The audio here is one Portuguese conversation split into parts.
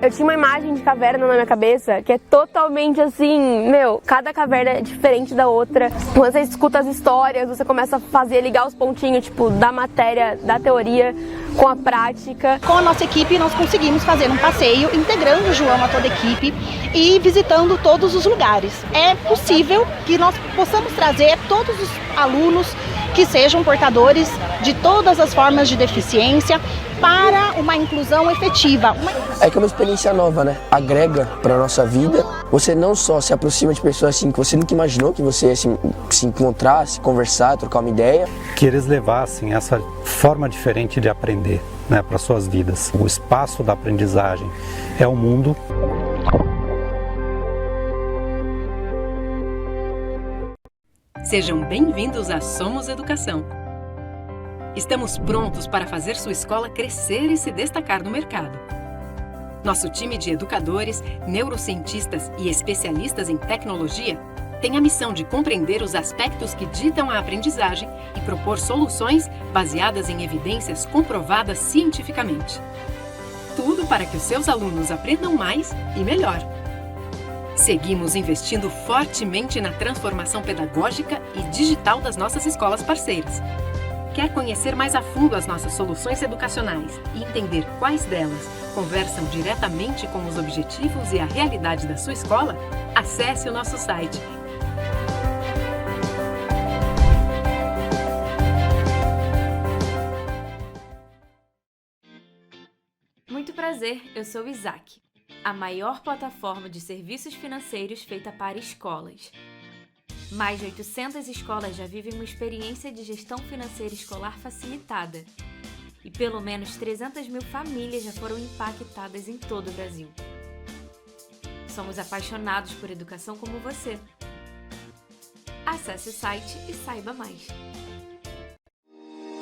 Eu tinha uma imagem de caverna na minha cabeça que é totalmente assim, cada caverna é diferente da outra. Quando você escuta as histórias, você começa a ligar os pontinhos, tipo, da matéria, da teoria com a prática. Com a nossa equipe, nós conseguimos fazer um passeio, integrando o João a toda a equipe e visitando todos os lugares. É possível que nós possamos trazer todos os alunos que sejam portadores de todas as formas de deficiência para uma inclusão efetiva. É que é uma experiência nova, né? Agrega para a nossa vida. Você não só se aproxima de pessoas assim que você nunca imaginou que você ia se encontrar, se conversar, trocar uma ideia. Que eles levassem essa forma diferente de aprender, né, para suas vidas. O espaço da aprendizagem é o mundo. Sejam bem-vindos a Somos Educação. Estamos prontos para fazer sua escola crescer e se destacar no mercado. Nosso time de educadores, neurocientistas e especialistas em tecnologia tem a missão de compreender os aspectos que ditam a aprendizagem e propor soluções baseadas em evidências comprovadas cientificamente. Tudo para que os seus alunos aprendam mais e melhor. Seguimos investindo fortemente na transformação pedagógica e digital das nossas escolas parceiras. Quer conhecer mais a fundo as nossas soluções educacionais e entender quais delas conversam diretamente com os objetivos e a realidade da sua escola? Acesse o nosso site. Muito prazer, eu sou o Isaac, a maior plataforma de serviços financeiros feita para escolas. Mais de 800 escolas já vivem uma experiência de gestão financeira escolar facilitada. E pelo menos 300 mil famílias já foram impactadas em todo o Brasil. Somos apaixonados por educação como você. Acesse o site e saiba mais.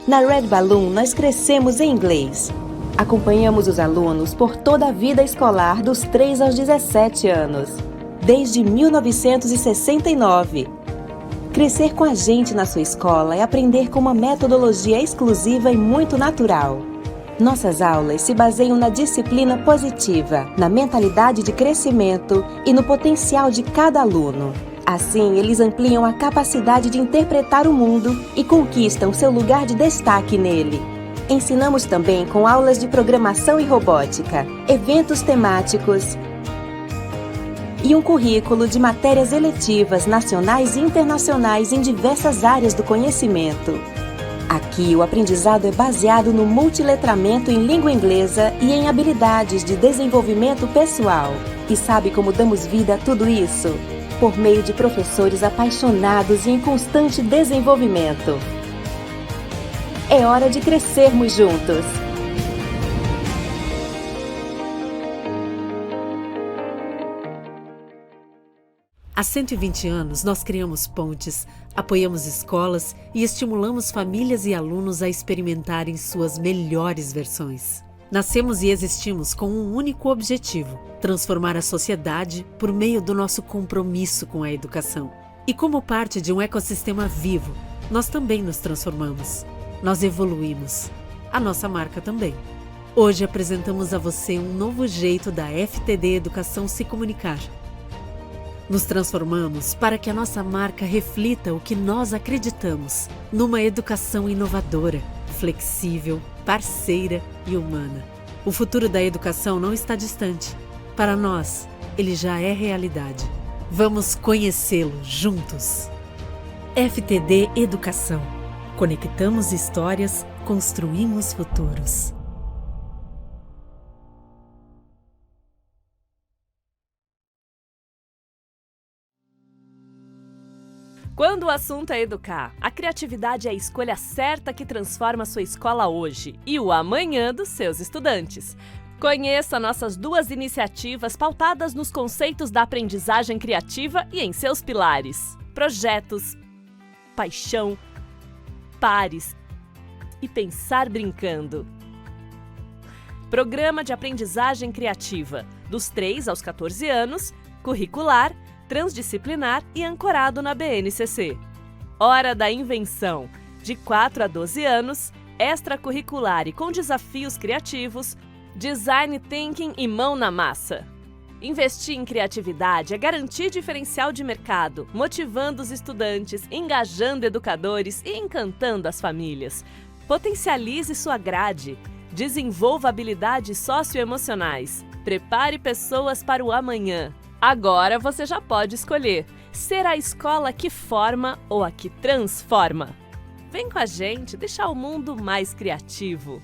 Na Red Balloon, nós crescemos em inglês. Acompanhamos os alunos por toda a vida escolar dos 3 aos 17 anos, desde 1969. Crescer com a gente na sua escola é aprender com uma metodologia exclusiva e muito natural. Nossas aulas se baseiam na disciplina positiva, na mentalidade de crescimento e no potencial de cada aluno. Assim, eles ampliam a capacidade de interpretar o mundo e conquistam seu lugar de destaque nele. Ensinamos também com aulas de programação e robótica, eventos temáticos e um currículo de matérias eletivas nacionais e internacionais em diversas áreas do conhecimento. Aqui, o aprendizado é baseado no multiletramento em língua inglesa e em habilidades de desenvolvimento pessoal. E sabe como damos vida a tudo isso? Por meio de professores apaixonados e em constante desenvolvimento. É hora de crescermos juntos! Há 120 anos, nós criamos pontes, apoiamos escolas e estimulamos famílias e alunos a experimentarem suas melhores versões. Nascemos e existimos com um único objetivo: transformar a sociedade por meio do nosso compromisso com a educação. E como parte de um ecossistema vivo, nós também nos transformamos. Nós evoluímos. A nossa marca também. Hoje apresentamos a você um novo jeito da FTD Educação se comunicar. Nos transformamos para que a nossa marca reflita o que nós acreditamos, numa educação inovadora, flexível, parceira e humana. O futuro da educação não está distante. Para nós, ele já é realidade. Vamos conhecê-lo juntos. FTD Educação. Conectamos histórias, construímos futuros. Quando o assunto é educar, a criatividade é a escolha certa que transforma sua escola hoje e o amanhã dos seus estudantes. Conheça nossas 2 iniciativas pautadas nos conceitos da aprendizagem criativa e em seus pilares: projetos, paixão, pares e pensar brincando. Programa de aprendizagem criativa, dos 3 aos 14 anos, curricular, transdisciplinar e ancorado na BNCC. Hora da Invenção, de 4 a 12 anos, extracurricular e com desafios criativos, Design thinking e mão na massa. Investir em criatividade é garantir diferencial de mercado, motivando os estudantes, engajando educadores e encantando as famílias. Potencialize sua grade. Desenvolva habilidades socioemocionais. Prepare pessoas para o amanhã. Agora você já pode escolher ser a escola que forma ou a que transforma. Vem com a gente deixar o mundo mais criativo.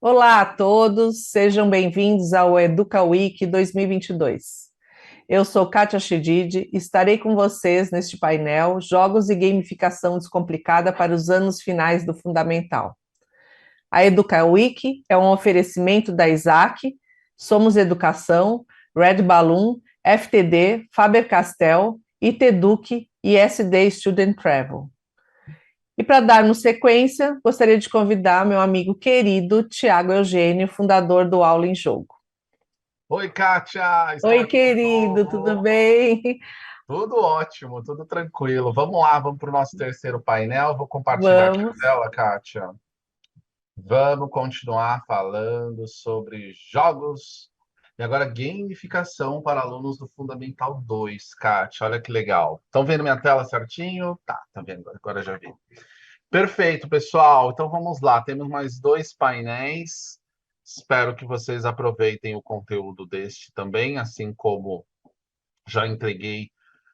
Olá a todos, sejam bem-vindos ao Educa Week 2022. Eu sou Kátia Chedid e estarei com vocês neste painel Jogos e Gamificação Descomplicada para os anos finais do Fundamental. A Educa Week é um oferecimento da Isaac, Somos Educação, Red Balloon, FTD, Faber-Castell, ITEDUC e SD Student Travel. E para darmos sequência, gostaria de convidar meu amigo querido Tiago Eugênio, fundador do Aula em Jogo. Oi, Kátia! Oi, querido, tudo bem? Tudo ótimo, tudo tranquilo. Vamos lá, vamos para o nosso terceiro painel. Vou compartilhar aqui a tela, Kátia. Vamos continuar falando sobre jogos e agora gamificação para alunos do Fundamental 2, Kátia. Olha que legal. Estão vendo minha tela certinho? Tá vendo, agora já vi. Perfeito, pessoal. Então vamos lá, temos mais 2 painéis. Espero que vocês aproveitem o conteúdo deste também, assim como já entreguei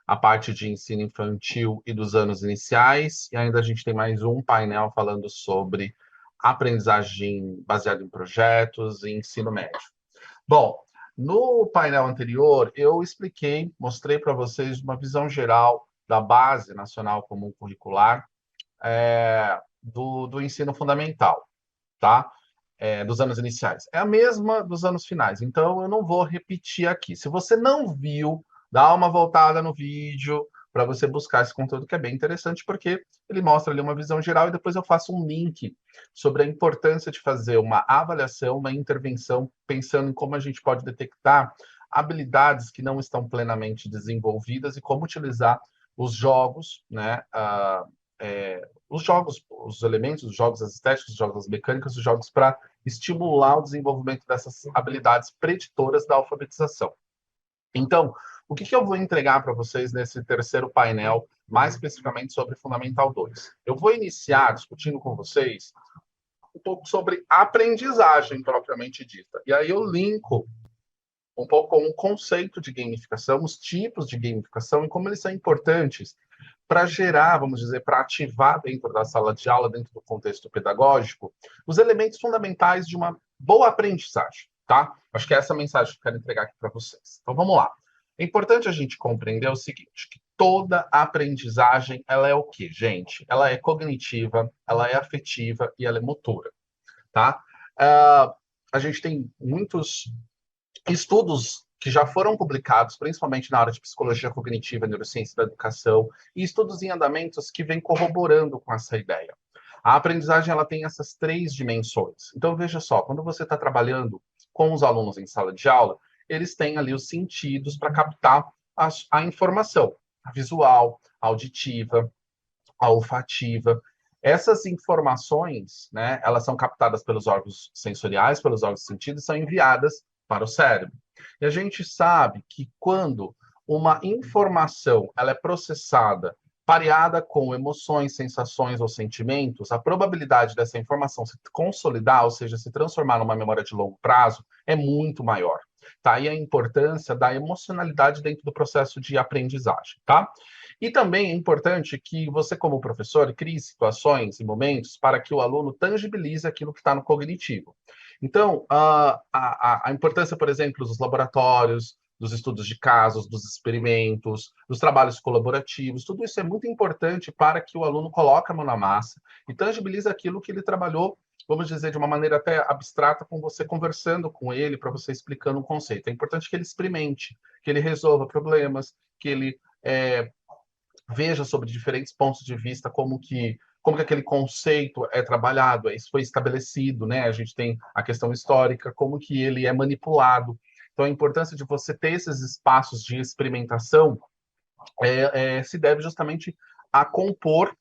a parte de ensino infantil e dos anos iniciais. E ainda a gente tem mais um painel falando sobre aprendizagem baseada em projetos e ensino médio. Bom, no painel anterior eu expliquei, mostrei para vocês uma visão geral da Base Nacional Comum Curricular do ensino fundamental, tá? Dos anos iniciais. É a mesma dos anos finais, então eu não vou repetir aqui. Se você não viu, dá uma voltada no vídeo para você buscar esse conteúdo que é bem interessante, porque ele mostra ali uma visão geral e depois eu faço um link sobre a importância de fazer uma avaliação, uma intervenção, pensando em como a gente pode detectar habilidades que não estão plenamente desenvolvidas e como utilizar os jogos, né? Os jogos, os elementos, os jogos, as estéticas, os jogos, as mecânicas, os jogos para estimular o desenvolvimento dessas habilidades preditoras da alfabetização. Então, o que eu vou entregar para vocês nesse terceiro painel, mais especificamente sobre Fundamental 2? Eu vou iniciar discutindo com vocês um pouco sobre aprendizagem propriamente dita. E aí eu linko um pouco com o conceito de gamificação, os tipos de gamificação e como eles são importantes para gerar, vamos dizer, para ativar dentro da sala de aula, dentro do contexto pedagógico, os elementos fundamentais de uma boa aprendizagem. tá? Acho que é essa a mensagem que eu quero entregar aqui para vocês. Então, vamos lá. É importante a gente compreender o seguinte, que toda aprendizagem, ela é o quê, gente? Ela é cognitiva, ela é afetiva e ela é motora, tá? A gente tem muitos estudos que já foram publicados, principalmente na área de psicologia cognitiva, neurociência da educação, e estudos em andamentos que vêm corroborando com essa ideia. A aprendizagem ela tem essas 3 dimensões. Então, veja só, quando você está trabalhando com os alunos em sala de aula, eles têm ali os sentidos para captar a informação, a visual, a auditiva, a olfativa. Essas informações, né, elas são captadas pelos órgãos sensoriais, pelos órgãos de sentido, e são enviadas para o cérebro. E a gente sabe que quando uma informação ela é processada, pareada com emoções, sensações ou sentimentos, a probabilidade dessa informação se consolidar, ou seja, se transformar numa memória de longo prazo, é muito maior. Tá? E a importância da emocionalidade dentro do processo de aprendizagem, tá? E também é importante que você, como professor, crie situações e momentos para que o aluno tangibilize aquilo que está no cognitivo. Então, a importância, por exemplo, dos laboratórios, dos estudos de casos, dos experimentos, dos trabalhos colaborativos, tudo isso é muito importante para que o aluno coloque a mão na massa e tangibilize aquilo que ele trabalhou, vamos dizer, de uma maneira até abstrata, com você conversando com ele, para você explicando um conceito. É importante que ele experimente, que ele resolva problemas, que ele veja sobre diferentes pontos de vista como que aquele conceito é trabalhado, isso foi estabelecido, né? A gente tem a questão histórica, como que ele é manipulado. Então, a importância de você ter esses espaços de experimentação se deve justamente a compor,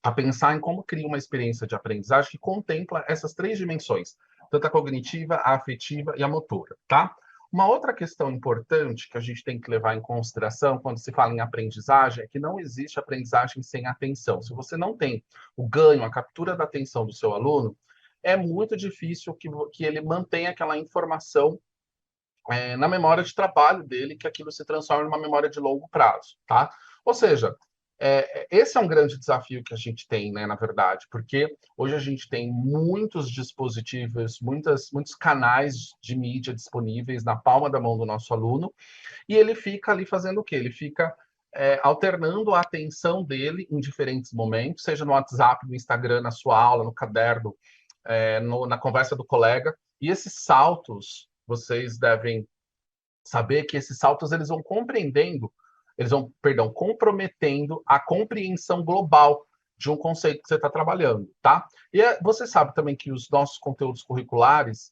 a pensar em como cria uma experiência de aprendizagem que contempla essas 3 dimensões, tanto a cognitiva, a afetiva e a motora, tá? Uma outra questão importante que a gente tem que levar em consideração quando se fala em aprendizagem é que não existe aprendizagem sem atenção. Se você não tem o ganho, a captura da atenção do seu aluno, é muito difícil que ele mantenha aquela informação na memória de trabalho dele, que aquilo se transforme numa memória de longo prazo, tá? Ou seja, esse é um grande desafio que a gente tem, né, na verdade, porque hoje a gente tem muitos dispositivos, muitos canais de mídia disponíveis na palma da mão do nosso aluno, e ele fica ali fazendo o quê? Ele fica alternando a atenção dele em diferentes momentos, seja no WhatsApp, no Instagram, na sua aula, no caderno, na conversa do colega, e esses saltos, vocês devem saber que esses saltos eles vão comprometendo a compreensão global de um conceito que você está trabalhando, tá? E você sabe também que os nossos conteúdos curriculares,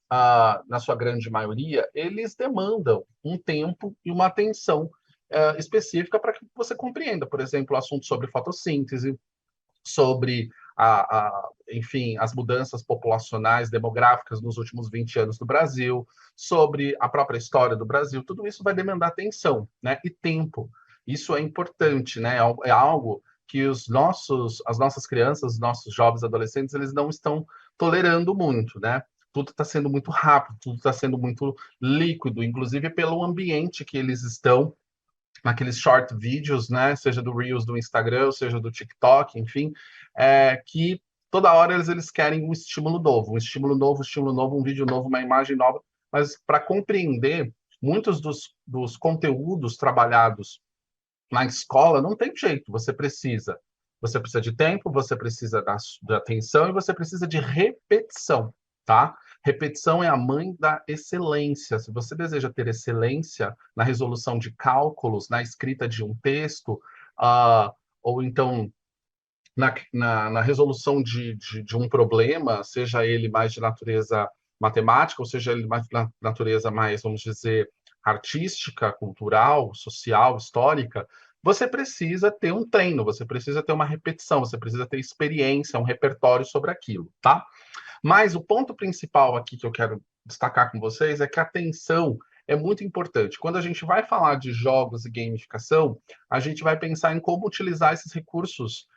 na sua grande maioria, eles demandam um tempo e uma atenção específica para que você compreenda, por exemplo, assuntos sobre fotossíntese, sobre enfim, as mudanças populacionais, demográficas nos últimos 20 anos do Brasil, sobre a própria história do Brasil, tudo isso vai demandar atenção, né, e tempo. Isso é importante, né, é algo que as nossas crianças, os nossos jovens adolescentes, eles não estão tolerando muito, né? Tudo está sendo muito rápido, tudo está sendo muito líquido, inclusive pelo ambiente que eles estão, naqueles short vídeos, né, seja do Reels do Instagram, seja do TikTok, enfim, que toda hora eles querem um estímulo novo, um vídeo novo, uma imagem nova, mas para compreender muitos dos conteúdos trabalhados na escola, não tem jeito, você precisa de tempo, você precisa da atenção e você precisa de repetição, tá? Repetição é a mãe da excelência. Se você deseja ter excelência na resolução de cálculos, na escrita de um texto, ou então na resolução de um problema, seja ele mais de natureza matemática, ou seja ele mais de natureza mais, vamos dizer, artística, cultural, social, histórica, você precisa ter um treino, você precisa ter uma repetição, você precisa ter experiência, um repertório sobre aquilo, tá? Mas o ponto principal aqui que eu quero destacar com vocês é que a atenção é muito importante. Quando a gente vai falar de jogos e gamificação, a gente vai pensar em como utilizar esses recursos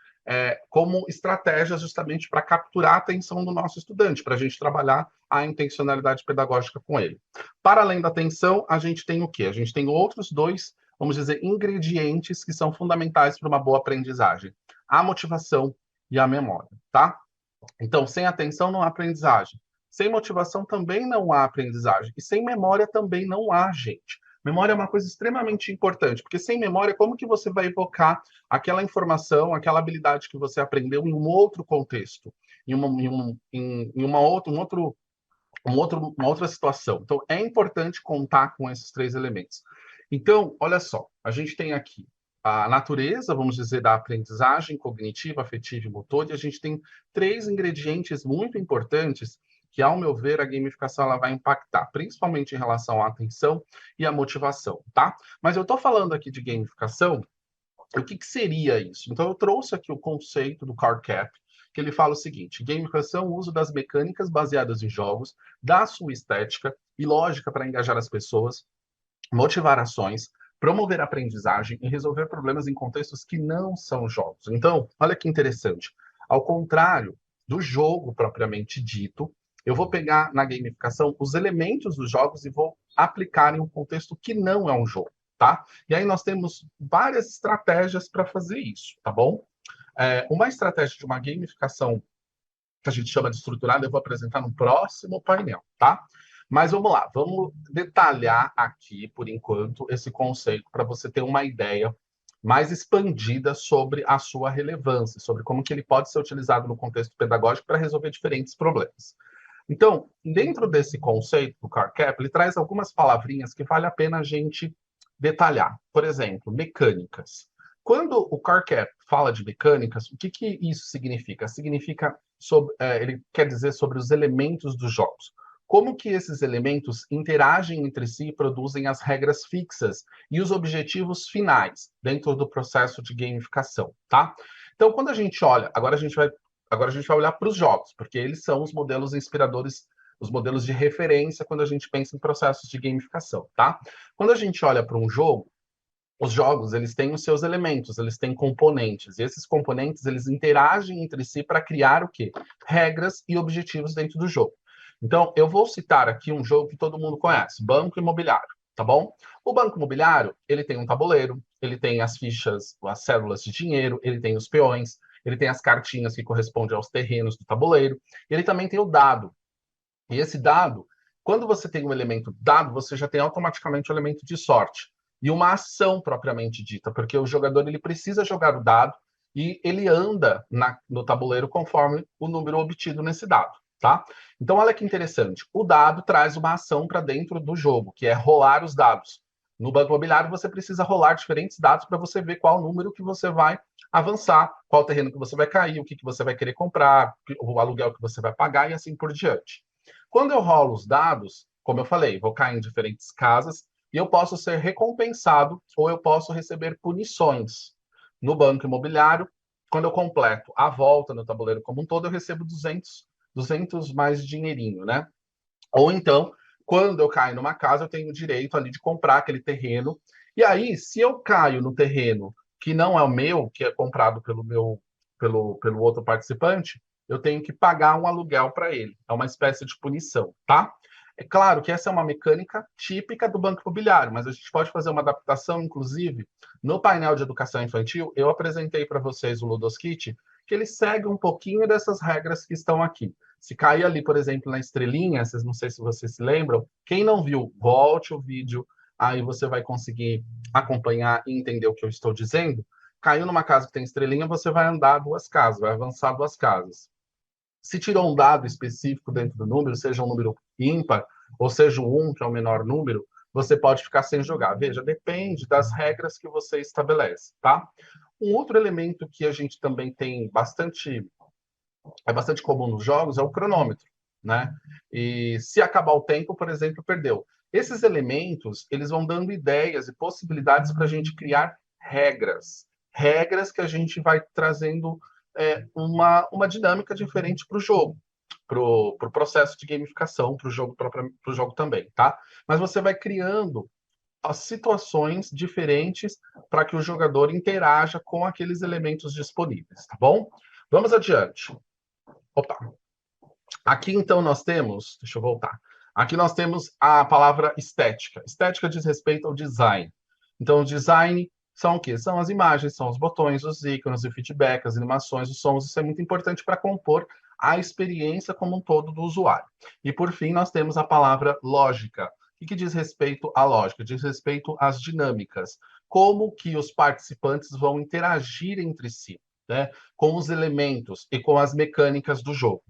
como estratégias justamente para capturar a atenção do nosso estudante, para a gente trabalhar a intencionalidade pedagógica com ele. Para além da atenção, a gente tem o quê? A gente tem outros 2, vamos dizer, ingredientes que são fundamentais para uma boa aprendizagem. A motivação e a memória, tá? Então, sem atenção não há aprendizagem. Sem motivação também não há aprendizagem. E sem memória também não há, gente. Memória é uma coisa extremamente importante, porque sem memória, como que você vai evocar aquela informação, aquela habilidade que você aprendeu em um outro contexto, uma outra situação? Então, é importante contar com esses 3 elementos. Então, olha só, a gente tem aqui a natureza, vamos dizer, da aprendizagem cognitiva, afetiva e motor, e a gente tem 3 ingredientes muito importantes que, ao meu ver, a gamificação ela vai impactar, principalmente em relação à atenção e à motivação, tá? Mas eu estou falando aqui de gamificação, o que seria isso? Então, eu trouxe aqui o conceito do Carl Cap, que ele fala o seguinte: gamificação, o uso das mecânicas baseadas em jogos, da sua estética e lógica para engajar as pessoas, motivar ações, promover a aprendizagem e resolver problemas em contextos que não são jogos. Então, olha que interessante. Ao contrário do jogo propriamente dito, eu vou pegar na gamificação os elementos dos jogos e vou aplicar em um contexto que não é um jogo, tá? E aí nós temos várias estratégias para fazer isso, tá bom? Uma estratégia de uma gamificação que a gente chama de estruturada, eu vou apresentar no próximo painel, tá? Mas vamos lá, vamos detalhar aqui, por enquanto, esse conceito para você ter uma ideia mais expandida sobre a sua relevância, sobre como que ele pode ser utilizado no contexto pedagógico para resolver diferentes problemas. Então, dentro desse conceito do Carl Cap, ele traz algumas palavrinhas que vale a pena a gente detalhar. Por exemplo, mecânicas. Quando o Carl Cap fala de mecânicas, o que isso significa? Ele quer dizer sobre os elementos dos jogos. Como que esses elementos interagem entre si e produzem as regras fixas e os objetivos finais dentro do processo de gamificação, tá? Então, quando a gente olha, agora a gente vai olhar para os jogos, porque eles são os modelos inspiradores, os modelos de referência quando a gente pensa em processos de gamificação, tá? Quando a gente olha para um jogo, os jogos, eles têm os seus elementos, eles têm componentes, e esses componentes, eles interagem entre si para criar o quê? Regras e objetivos dentro do jogo. Então, eu vou citar aqui um jogo que todo mundo conhece, Banco Imobiliário, tá bom? O Banco Imobiliário, ele tem um tabuleiro, ele tem as fichas, as cédulas de dinheiro, ele tem os peões, ele tem as cartinhas que correspondem aos terrenos do tabuleiro, e ele também tem o dado. E esse dado, quando você tem um elemento dado, você já tem automaticamente o elemento de sorte. E uma ação propriamente dita, porque o jogador ele precisa jogar o dado e ele anda no tabuleiro conforme o número obtido nesse dado, tá? Então, olha que interessante. O dado traz uma ação para dentro do jogo, que é rolar os dados. No Banco Imobiliário, você precisa rolar diferentes dados para você ver qual número que você vai avançar, qual terreno que você vai cair, o que você vai querer comprar, o aluguel que você vai pagar e assim por diante. Quando eu rolo os dados, como eu falei, vou cair em diferentes casas e eu posso ser recompensado ou eu posso receber punições. No Banco Imobiliário, quando eu completo a volta no tabuleiro como um todo, eu recebo 200 mais dinheirinho, né? Ou então, quando eu caio numa casa, eu tenho o direito ali de comprar aquele terreno. E aí, se eu caio no terreno que não é o meu, que é comprado pelo outro participante, eu tenho que pagar um aluguel para ele. É uma espécie de punição, tá? É claro que essa é uma mecânica típica do Banco Imobiliário, mas a gente pode fazer uma adaptação, inclusive, no painel de educação infantil, eu apresentei para vocês o Ludoskit, que ele segue um pouquinho dessas regras que estão aqui. Se cair ali, por exemplo, na estrelinha, não sei se vocês se lembram, quem não viu, volte o vídeo, aí você vai conseguir acompanhar e entender o que eu estou dizendo. Caiu numa casa que tem estrelinha, você vai andar 2 casas, vai avançar 2 casas. Se tirou um dado específico dentro do número, seja um número ímpar, ou seja o 1, que é o menor número, você pode ficar sem jogar. Veja, depende das regras que você estabelece, tá? Um outro elemento que a gente também tem bastante comum nos jogos é o cronômetro, né? E se acabar o tempo, por exemplo, perdeu. Esses elementos, eles vão dando ideias e possibilidades para a gente criar regras. Regras que a gente vai trazendo uma dinâmica diferente para o jogo, para o processo de gamificação, para o jogo também, tá? Mas você vai criando as situações diferentes para que o jogador interaja com aqueles elementos disponíveis, tá bom? Vamos adiante. Opa. Aqui, então, nós temos... Deixa eu voltar. Aqui nós temos a palavra estética. Estética diz respeito ao design. Então, o design são o quê? São as imagens, são os botões, os ícones, o feedback, as animações, os sons. Isso é muito importante para compor a experiência como um todo do usuário. E, por fim, nós temos a palavra lógica. O que diz respeito à lógica? Diz respeito às dinâmicas. Como que os participantes vão interagir entre si, né, com os elementos e com as mecânicas do jogo.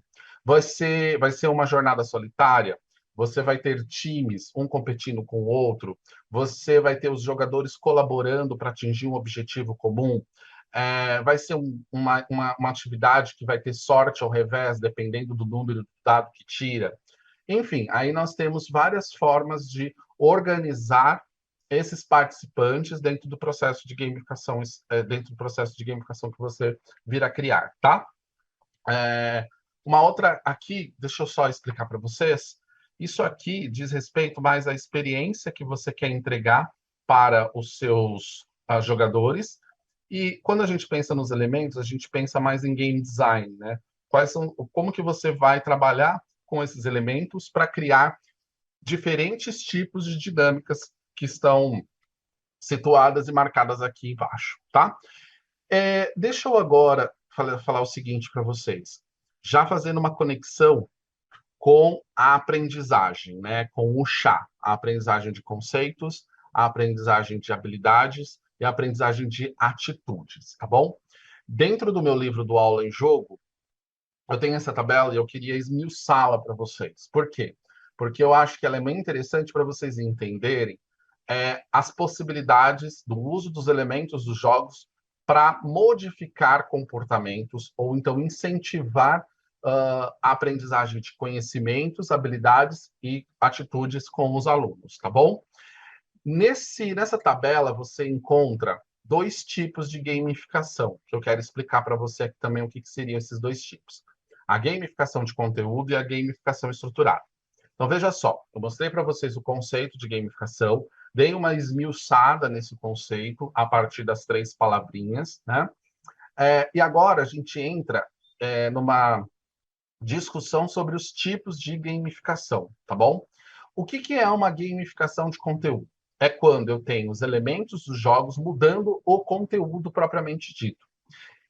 Vai ser uma jornada solitária? Você vai ter times, um competindo com o outro, você vai ter os jogadores colaborando para atingir um objetivo comum, vai ser uma atividade que vai ter sorte ao revés, dependendo do número do dado que tira. Enfim, aí nós temos várias formas de organizar esses participantes dentro do processo de gamificação, que você vir a criar, tá? Uma outra aqui, deixa eu só explicar para vocês. Isso aqui diz respeito mais à experiência que você quer entregar para os seus jogadores. E quando a gente pensa nos elementos, a gente pensa mais em game design, né? Como que você vai trabalhar com esses elementos para criar diferentes tipos de dinâmicas que estão situadas e marcadas aqui embaixo, tá? Deixa eu agora falar o seguinte para vocês, já fazendo uma conexão com a aprendizagem, né? Com o chá, a aprendizagem de conceitos, a aprendizagem de habilidades e a aprendizagem de atitudes, tá bom? Dentro do meu livro do Aula em Jogo, eu tenho essa tabela e eu queria esmiuçá-la para vocês. Por quê? Porque eu acho que ela é muito interessante para vocês entenderem as possibilidades do uso dos elementos dos jogos para modificar comportamentos ou então incentivar a aprendizagem de conhecimentos, habilidades e atitudes com os alunos, tá bom? Nessa tabela você encontra 2 tipos de gamificação, que eu quero explicar para você aqui também o que seriam esses 2 tipos. A gamificação de conteúdo e a gamificação estruturada. Então, veja só, eu mostrei para vocês o conceito de gamificação, dei uma esmiuçada nesse conceito a partir das 3 palavrinhas, né? E agora a gente entra numa discussão sobre os tipos de gamificação, tá bom? O que é uma gamificação de conteúdo? É quando eu tenho os elementos dos jogos mudando o conteúdo propriamente dito.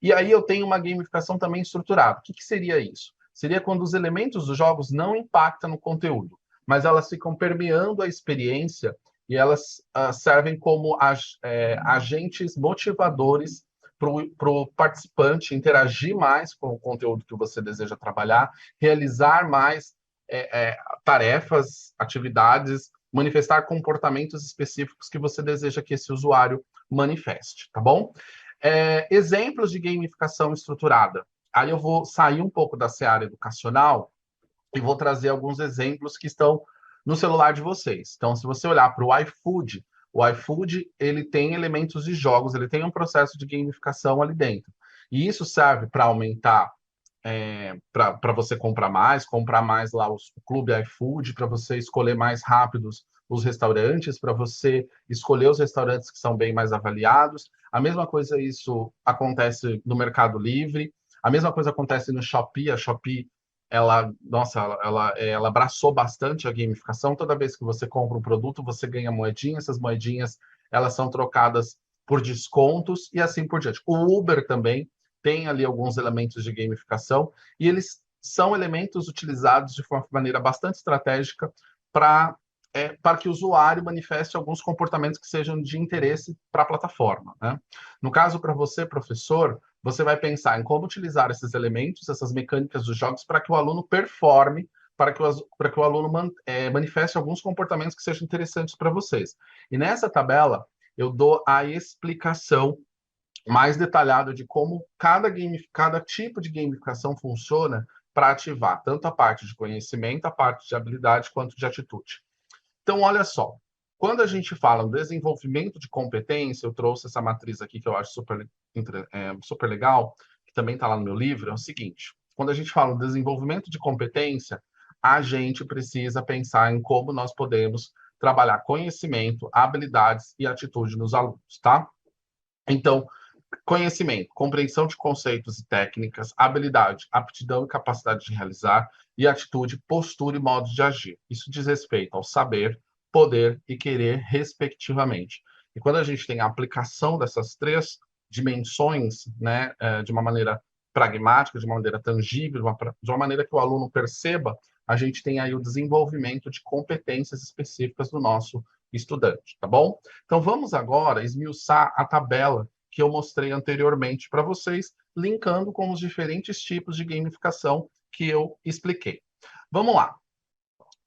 E aí eu tenho uma gamificação também estruturada. O que seria isso? Seria quando os elementos dos jogos não impactam no conteúdo, mas elas ficam permeando a experiência e elas servem como agentes motivadores para o participante interagir mais com o conteúdo que você deseja trabalhar, realizar mais tarefas, atividades, manifestar comportamentos específicos que você deseja que esse usuário manifeste, tá bom? Exemplos de gamificação estruturada. Aí eu vou sair um pouco da seara educacional e vou trazer alguns exemplos que estão no celular de vocês. Então, se você olhar para o iFood ele tem elementos de jogos, ele tem um processo de gamificação ali dentro. E isso serve para aumentar, para você comprar mais lá o Clube iFood, para você escolher mais rápidos os restaurantes, para você escolher os restaurantes que são bem mais avaliados. A mesma coisa isso acontece no Mercado Livre, a mesma coisa acontece no Shopee. A Shopee, ela abraçou bastante a gamificação. Toda vez que você compra um produto, você ganha moedinhas, essas moedinhas elas são trocadas por descontos e assim por diante. O Uber também tem ali alguns elementos de gamificação e eles são elementos utilizados de uma maneira bastante estratégica para que o usuário manifeste alguns comportamentos que sejam de interesse para a plataforma, né? No caso, para você, professor, você vai pensar em como utilizar esses elementos, essas mecânicas dos jogos, para que o aluno performe, para que o aluno manifeste alguns comportamentos que sejam interessantes para vocês. E nessa tabela, eu dou a explicação mais detalhada de como cada tipo de gamificação funciona para ativar tanto a parte de conhecimento, a parte de habilidade, quanto de atitude. Então, olha só, quando a gente fala no desenvolvimento de competência, eu trouxe essa matriz aqui que eu acho super legal, que também está lá no meu livro, é o seguinte: quando a gente fala no desenvolvimento de competência, a gente precisa pensar em como nós podemos trabalhar conhecimento, habilidades e atitude nos alunos, tá? Então, conhecimento, compreensão de conceitos e técnicas, habilidade, aptidão e capacidade de realizar, e atitude, postura e modo de agir. Isso diz respeito ao saber, poder e querer, respectivamente. E quando a gente tem a aplicação dessas 3 dimensões, né, de uma maneira pragmática, de uma maneira tangível, de uma maneira que o aluno perceba, a gente tem aí o desenvolvimento de competências específicas do nosso estudante, tá bom? Então vamos agora esmiuçar a tabela que eu mostrei anteriormente para vocês, linkando com os diferentes tipos de gamificação que eu expliquei. Vamos lá.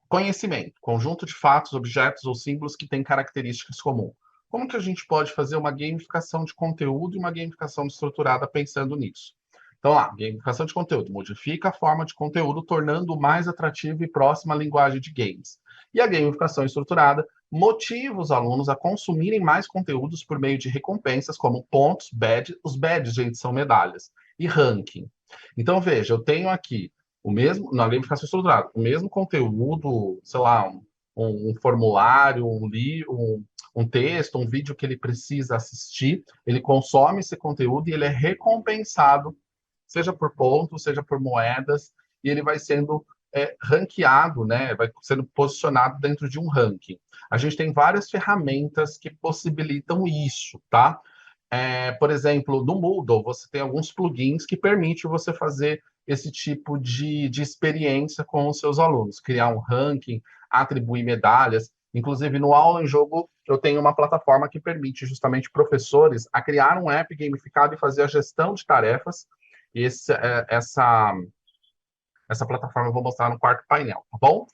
Conhecimento, conjunto de fatos, objetos ou símbolos que têm características comuns. Como que a gente pode fazer uma gamificação de conteúdo e uma gamificação estruturada pensando nisso? Então lá, gamificação de conteúdo, modifica a forma de conteúdo, tornando mais atrativo e próxima à linguagem de games. E a gamificação estruturada motiva os alunos a consumirem mais conteúdos por meio de recompensas como pontos, badge, os badges, gente, são medalhas, e ranking. Então veja, eu tenho aqui o mesmo, na gamificação estruturada, o mesmo conteúdo, sei lá, um formulário, um texto, um vídeo que ele precisa assistir, ele consome esse conteúdo e ele é recompensado, seja por pontos, seja por moedas, e ele vai sendo ranqueado, né? Vai sendo posicionado dentro de um ranking. A gente tem várias ferramentas que possibilitam isso, tá? Por exemplo, no Moodle, você tem alguns plugins que permitem você fazer esse tipo de experiência com os seus alunos, criar um ranking, atribuir medalhas. Inclusive, no Aula em Jogo, eu tenho uma plataforma que permite justamente professores a criar um app gamificado e fazer a gestão de tarefas. E essa plataforma eu vou mostrar no quarto painel, tá bom?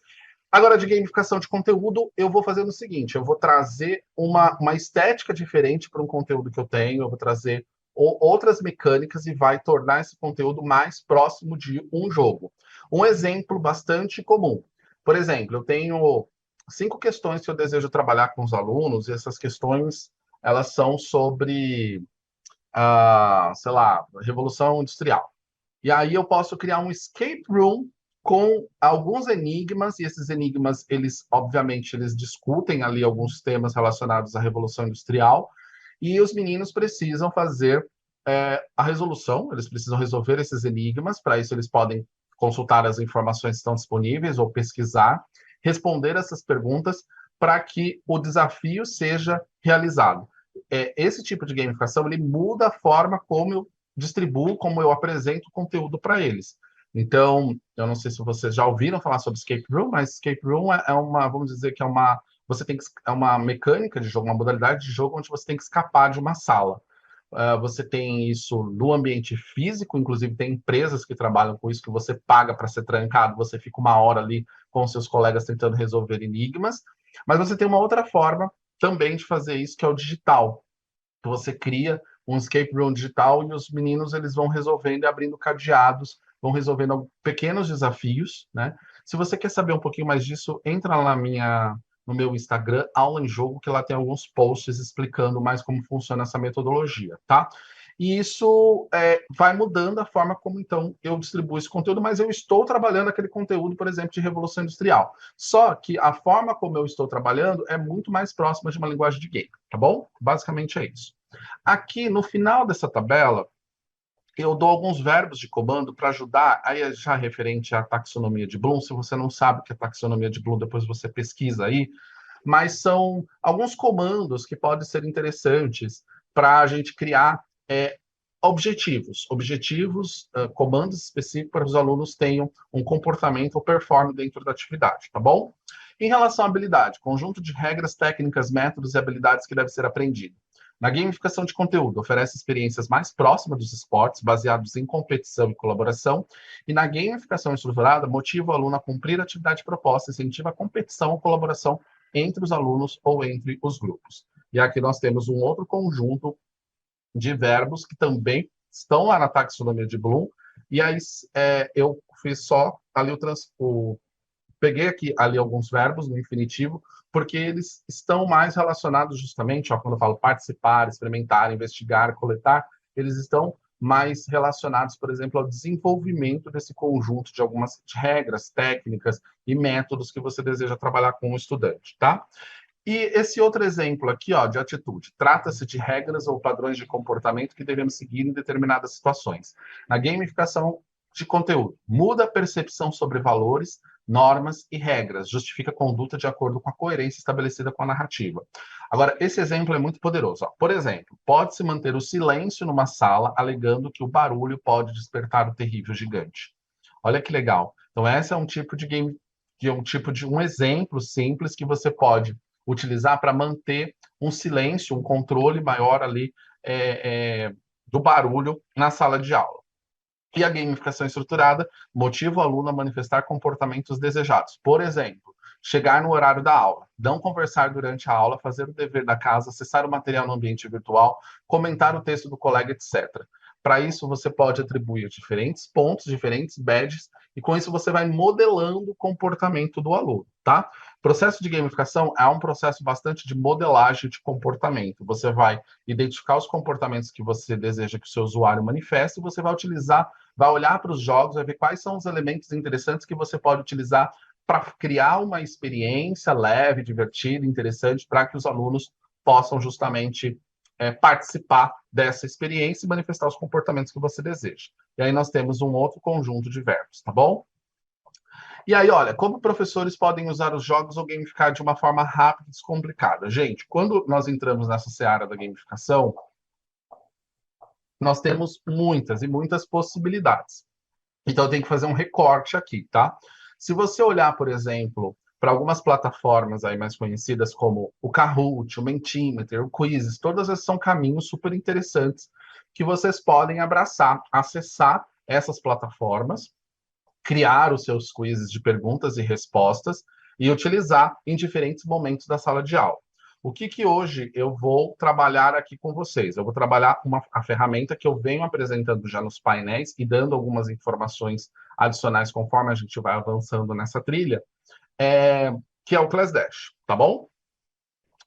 Agora, de gamificação de conteúdo, eu vou fazer o seguinte, eu vou trazer uma estética diferente para um conteúdo que eu tenho, eu vou trazer outras mecânicas e vai tornar esse conteúdo mais próximo de um jogo. Um exemplo bastante comum. Por exemplo, eu tenho 5 questões que eu desejo trabalhar com os alunos, e essas questões, elas são sobre, sei lá, Revolução Industrial. E aí eu posso criar um escape room com alguns enigmas, e esses enigmas, eles, obviamente, eles discutem ali alguns temas relacionados à Revolução Industrial, e os meninos precisam fazer a resolução, eles precisam resolver esses enigmas, para isso eles podem consultar as informações que estão disponíveis ou pesquisar, responder essas perguntas para que o desafio seja realizado. Esse tipo de gamificação, ele muda a forma como eu distribuo, como eu apresento conteúdo para eles. Então, eu não sei se vocês já ouviram falar sobre escape room, mas escape room é uma, vamos dizer que é uma mecânica de jogo, uma modalidade de jogo onde você tem que escapar de uma sala. Você tem isso no ambiente físico, inclusive tem empresas que trabalham com isso, que você paga para ser trancado, você fica 1 hora ali com seus colegas tentando resolver enigmas, mas você tem uma outra forma também de fazer isso, que é o digital. Você cria um escape room digital e os meninos eles vão resolvendo e abrindo cadeados, vão resolvendo pequenos desafios, né? Se você quer saber um pouquinho mais disso, entra lá no meu Instagram, Aula em Jogo, que lá tem alguns posts explicando mais como funciona essa metodologia, tá? E isso vai mudando a forma como, então, eu distribuo esse conteúdo, mas eu estou trabalhando aquele conteúdo, por exemplo, de Revolução Industrial. Só que a forma como eu estou trabalhando é muito mais próxima de uma linguagem de game, tá bom? Basicamente é isso. Aqui, no final dessa tabela, eu dou alguns verbos de comando para ajudar, aí já referente à taxonomia de Bloom. Se você não sabe o que é taxonomia de Bloom, depois você pesquisa aí, mas são alguns comandos que podem ser interessantes para a gente criar objetivos, comandos específicos para que os alunos tenham um comportamento ou performance dentro da atividade, tá bom? Em relação à habilidade, conjunto de regras, técnicas, métodos e habilidades que deve ser aprendido. Na gamificação de conteúdo, oferece experiências mais próximas dos esportes, baseados em competição e colaboração. E na gamificação estruturada, motiva o aluno a cumprir a atividade proposta, incentiva a competição ou colaboração entre os alunos ou entre os grupos. E aqui nós temos um outro conjunto de verbos que também estão lá na taxonomia de Bloom. E aí eu fiz só ali peguei aqui ali alguns verbos no infinitivo, porque eles estão mais relacionados justamente, quando eu falo participar, experimentar, investigar, coletar, eles estão mais relacionados, por exemplo, ao desenvolvimento desse conjunto de algumas regras, técnicas e métodos que você deseja trabalhar com o estudante, tá? E esse outro exemplo aqui, de atitude, trata-se de regras ou padrões de comportamento que devemos seguir em determinadas situações. Na gamificação de conteúdo, muda a percepção sobre valores, normas e regras, justifica a conduta de acordo com a coerência estabelecida com a narrativa. Agora, esse exemplo é muito poderoso. Ó. Por exemplo, pode-se manter o silêncio numa sala alegando que o barulho pode despertar o terrível gigante. Olha que legal. Então, esse é um tipo de game, um exemplo simples que você pode utilizar para manter um silêncio, um controle maior ali do barulho na sala de aula. E a gamificação estruturada motiva o aluno a manifestar comportamentos desejados. Por exemplo, chegar no horário da aula, não conversar durante a aula, fazer o dever da casa, acessar o material no ambiente virtual, comentar o texto do colega, etc. Para isso, você pode atribuir diferentes pontos, diferentes badges, e com isso você vai modelando o comportamento do aluno, tá? O processo de gamificação é um processo bastante de modelagem de comportamento. Você vai identificar os comportamentos que você deseja que o seu usuário manifeste, e você vai utilizar, vai olhar para os jogos, vai ver quais são os elementos interessantes que você pode utilizar para criar uma experiência leve, divertida, interessante, para que os alunos possam justamente participar dessa experiência e manifestar os comportamentos que você deseja. E aí nós temos um outro conjunto de verbos, tá bom? E aí, olha, como professores podem usar os jogos ou gamificar de uma forma rápida e descomplicada? Gente, quando nós entramos nessa seara da gamificação, nós temos muitas e muitas possibilidades. Então, eu tenho que fazer um recorte aqui, tá? Se você olhar, por exemplo, para algumas plataformas aí mais conhecidas como o Kahoot, o Mentimeter, o Quizzes, todas essas são caminhos super interessantes que vocês podem abraçar, acessar essas plataformas, criar os seus quizzes de perguntas e respostas e utilizar em diferentes momentos da sala de aula. O que hoje eu vou trabalhar aqui com vocês? Eu vou trabalhar a ferramenta que eu venho apresentando já nos painéis e dando algumas informações adicionais conforme a gente vai avançando nessa trilha, que é o ClassDash, tá bom?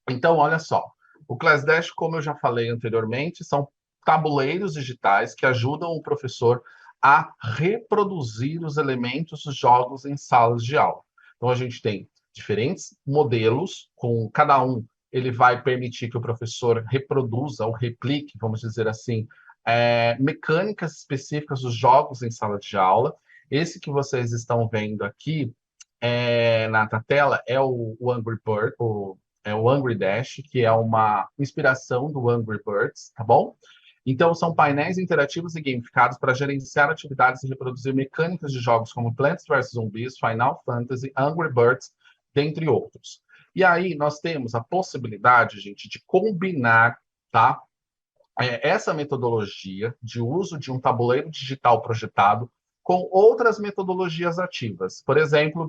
Então, olha só. O ClassDash, como eu já falei anteriormente, são tabuleiros digitais que ajudam o professor a reproduzir os elementos dos jogos em salas de aula. Então, a gente tem diferentes modelos, com cada um ele vai permitir que o professor reproduza ou replique, vamos dizer assim, mecânicas específicas dos jogos em sala de aula. Esse que vocês estão vendo aqui na tela é o Angry Bird, o Angry Dash, que é uma inspiração do Angry Birds, tá bom? Então, são painéis interativos e gamificados para gerenciar atividades e reproduzir mecânicas de jogos como Plants vs Zombies, Final Fantasy, Angry Birds, dentre outros. E aí, nós temos a possibilidade, gente, de combinar, tá? Essa metodologia de uso de um tabuleiro digital projetado com outras metodologias ativas. Por exemplo,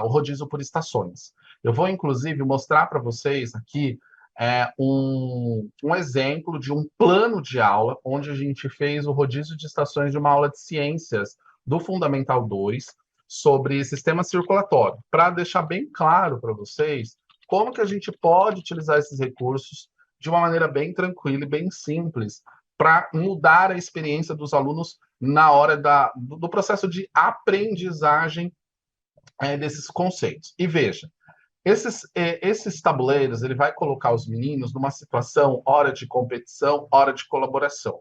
o rodízio por estações. Eu vou, inclusive, mostrar para vocês aqui um exemplo de um plano de aula onde a gente fez o rodízio de estações de uma aula de ciências do Fundamental 2 sobre sistema circulatório, para deixar bem claro para vocês como que a gente pode utilizar esses recursos de uma maneira bem tranquila e bem simples para mudar a experiência dos alunos na hora do processo de aprendizagem desses conceitos. E veja, esses tabuleiros, ele vai colocar os meninos numa situação, hora de competição, hora de colaboração.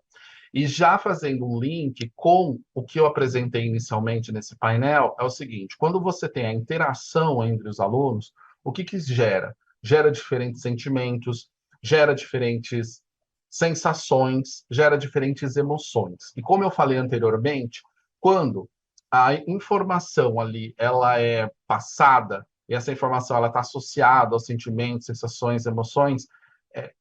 E já fazendo um link com o que eu apresentei inicialmente nesse painel, é o seguinte, quando você tem a interação entre os alunos, o que gera? Gera diferentes sentimentos, gera diferentes sensações, gera diferentes emoções. E como eu falei anteriormente, quando a informação ali ela é passada, e essa informação ela está associada aos sentimentos, sensações, emoções,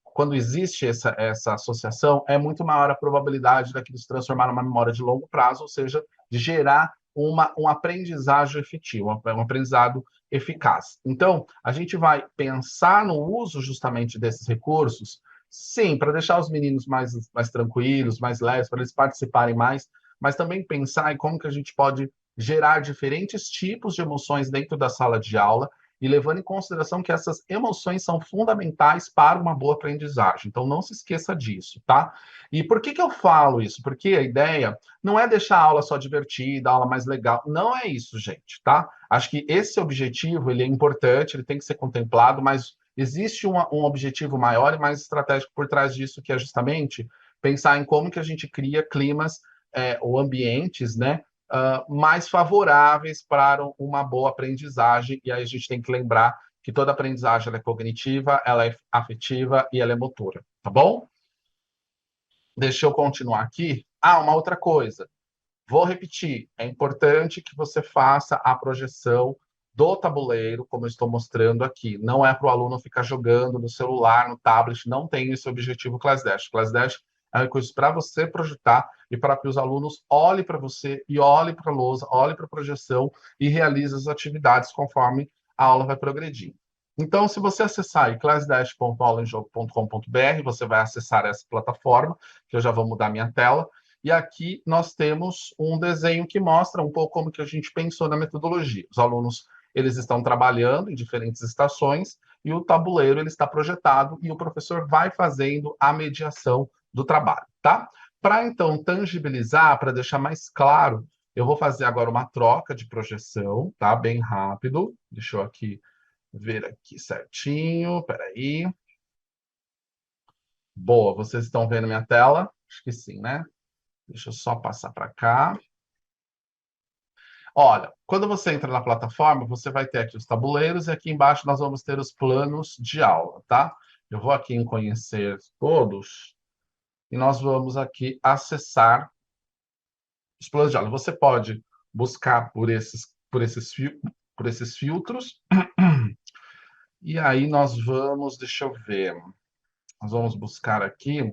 quando existe essa associação, é muito maior a probabilidade daquilo se transformar numa memória de longo prazo, ou seja, de gerar um aprendizagem efetivo, um aprendizado eficaz. Então, a gente vai pensar no uso justamente desses recursos, sim, para deixar os meninos mais tranquilos, mais leves, para eles participarem mais, mas também pensar em como que a gente pode gerar diferentes tipos de emoções dentro da sala de aula e levando em consideração que essas emoções são fundamentais para uma boa aprendizagem. Então, não se esqueça disso, tá? E por que eu falo isso? Porque a ideia não é deixar a aula só divertida, a aula mais legal. Não é isso, gente, tá? Acho que esse objetivo, ele é importante, ele tem que ser contemplado, mas existe um objetivo maior e mais estratégico por trás disso, que é justamente pensar em como que a gente cria climas ou ambientes, né, mais favoráveis para uma boa aprendizagem. E aí a gente tem que lembrar que toda aprendizagem ela é cognitiva, ela é afetiva e ela é motora, tá bom? Deixa eu continuar aqui. Uma outra coisa. Vou repetir. É importante que você faça a projeção do tabuleiro, como eu estou mostrando aqui. Não é para o aluno ficar jogando no celular, no tablet. Não tem esse objetivo Classdash. Classdash é um recurso para você projetar e para que os alunos olhem para você e olhem para a lousa, olhem para a projeção e realizem as atividades conforme a aula vai progredir. Então, se você acessar classdash.aulaemjogo.com.br, você vai acessar essa plataforma, que eu já vou mudar minha tela. E aqui nós temos um desenho que mostra um pouco como que a gente pensou na metodologia. Os alunos, eles estão trabalhando em diferentes estações e o tabuleiro ele está projetado e o professor vai fazendo a mediação do trabalho, tá? Para então tangibilizar, para deixar mais claro, eu vou fazer agora uma troca de projeção, tá? Bem rápido. Deixa eu aqui ver aqui certinho, peraí. Boa, vocês estão vendo minha tela? Acho que sim, né? Deixa eu só passar para cá. Olha, quando você entra na plataforma, você vai ter aqui os tabuleiros e aqui embaixo nós vamos ter os planos de aula, tá? Eu vou aqui em conhecer todos e nós vamos aqui acessar os planos de aula. Você pode buscar por esses filtros. E aí nós vamos, deixa eu ver, nós vamos buscar aqui.